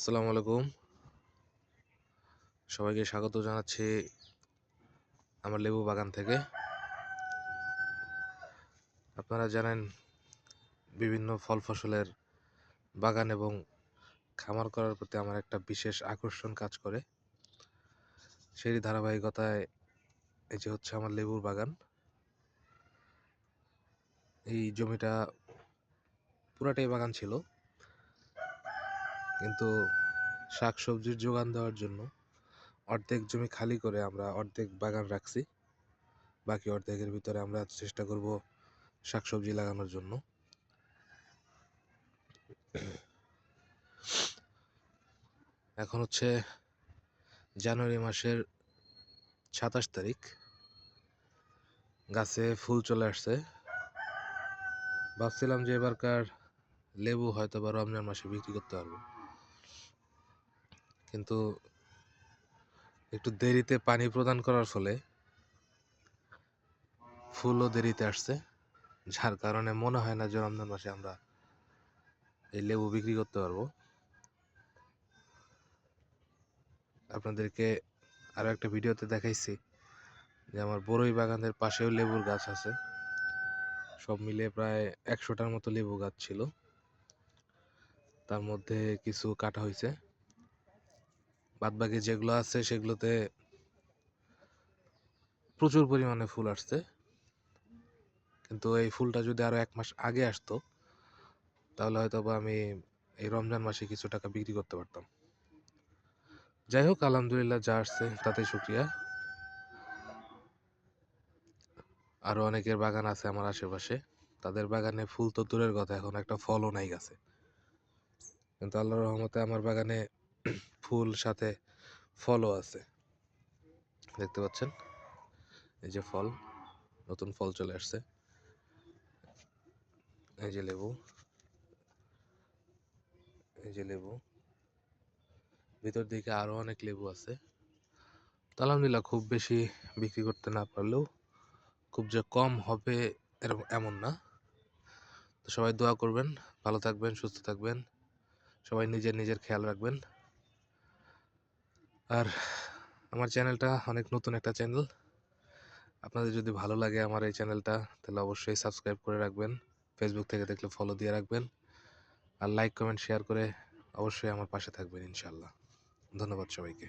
আসসালামু আলাইকুম। সবাইকে স্বাগত জানাচ্ছি আমার লেবু বাগান থেকে। আপনারা জানেন বিভিন্ন ফল ফসলের বাগান এবং খামার করার প্রতি আমার একটা বিশেষ আকর্ষণ কাজ করে। সেই ধারাবাহিকতায় এই যে হচ্ছে আমার লেবুর বাগান। এই জমিটা পুরাটাই বাগান ছিল, কিন্তু শাকসবজির যোগান দেওয়ার জন্য অর্ধেক জমি খালি করে আমরা অর্ধেক বাগান রাখছি। বাকি অর্ধেকের ভিতরে আমরা চেষ্টা করব শাকসবজি লাগানোর জন্য। এখন হচ্ছে জানুয়ারি মাসের 27 তারিখ। গাছে ফুল চলে আসছে। ভাবছিলাম যে এবারকার লেবু হয়তো বা রমজান মাসে বিক্রি করতে পারবো, কিন্তু একটু দেরিতে পানি প্রদান করার ফলে ফুলও দেরিতে আসছে, যার কারণে মনে হয় না যে রমজান মাসে আমরা এই লেবু বিক্রি করতে পারবো। আপনাদেরকে আরো একটা ভিডিওতে দেখাইছি যে আমার বড়ই বাগানের পাশেও লেবুর গাছ আছে। সব মিলে প্রায় 100টার মতো লেবু গাছ ছিল, তার মধ্যে কিছু কাটা হয়েছে। বাদবাকি যেগুলো আছে সেগুলোতে প্রচুর পরিমাণে ফুল আসছে, কিন্তু এই ফুলটা যদি আরো 1 মাস আগে আসতো তাহলে হয়তো বা আমি এই রমজান মাসে কিছু টাকা বিক্রি করতে পারতাম। যাই হোক, আলহামদুলিল্লাহ, যা আসছে তাতে শুকরিয়া। আরো অনেকের বাগান আছে আমার আশেপাশে, তাদের বাগানে ফুল তো দূরের কথা, এখন একটা ফলও নাই গাছে। কিন্তু আল্লাহর রহমতে আমার বাগানে ফুল সাথে ফলও আছে। দেখতে পাচ্ছেন, এই যে ফল, নতুন ফল চলে আসছে। এই যে লেবু, এই যে লেবু, ভিতর দিকে আরো অনেক লেবু আছে। তো আলহামদুলিল্লাহ, খুব বেশি বিক্রি করতে না পারলেও খুব যে কম হবে এমন না। তো সবাই দোয়া করবেন, ভালো থাকবেন, সুস্থ থাকবেন, সবাই নিজের নিজের খেয়াল রাখবেন। আর আমার চ্যানেলটা অনেক নতুন একটা চ্যানেল। আপনাদের যদি ভালো লাগে আমার এই চ্যানেলটা, তাহলে অবশ্যই সাবস্ক্রাইব করে রাখবেন। ফেসবুক থেকে দেখলে ফলো দিয়ে রাখবেন, আর লাইক কমেন্ট শেয়ার করে অবশ্যই আমার পাশে থাকবেন ইনশাল্লাহ। ধন্যবাদ সবাইকে।